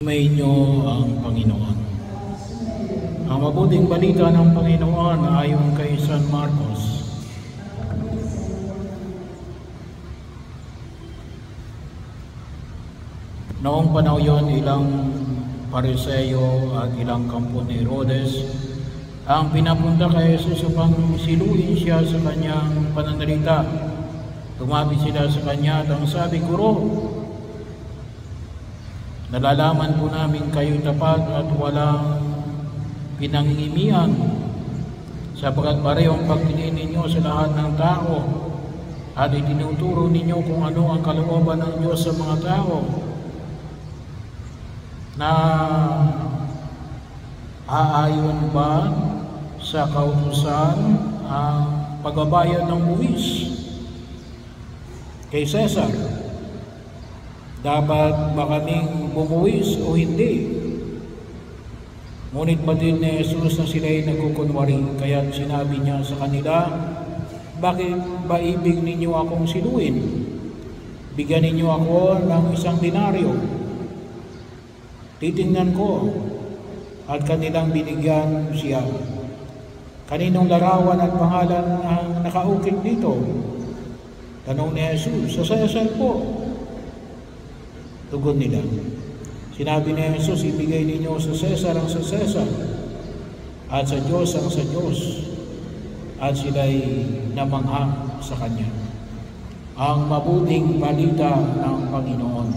Sumainyo ang Panginoon. Ang mabuting balita ng Panginoon ayon kay San Marcos. Noong panahon yon, ilang Pariseo at ilang kampo ni Herodes ang pinapunta kay Jesus upang siluin siya sa kanyang pananalita. Tumabi sila sa kanya at ang sabi, "Guro, nalalaman po namin kayo tapat at walang pinangingimian, sapagkat parehong pagtingin ninyo sa lahat ng tao at itinuturo ninyo kung ano ang kalooban ng Diyos sa mga tao, na aayon ba sa kautusan ang pagbabayad ng buwis kay Cesar? Dapat ba kaming bumuwis o hindi?" Ngunit batid ni Jesus na sila'y nagkukunwari, kaya't sinabi niya sa kanila, "Bakit ba ibig ninyo akong siluin? Bigyan ninyo ako ng 1 denaryo. Titingnan ko." At kanilang binigyan siya. "Kaninong larawan at pangalan ang nakaukit dito?" Tanong ni Jesus. "Sa Cesar po." Tugon nila. Sinabi ni Jesus, "Ibigay ninyo sa Cesar ang sa Cesar, at sa Diyos ang sa Diyos." At sila'y namangha sa kanya. Ang mabuting balita ng Panginoon.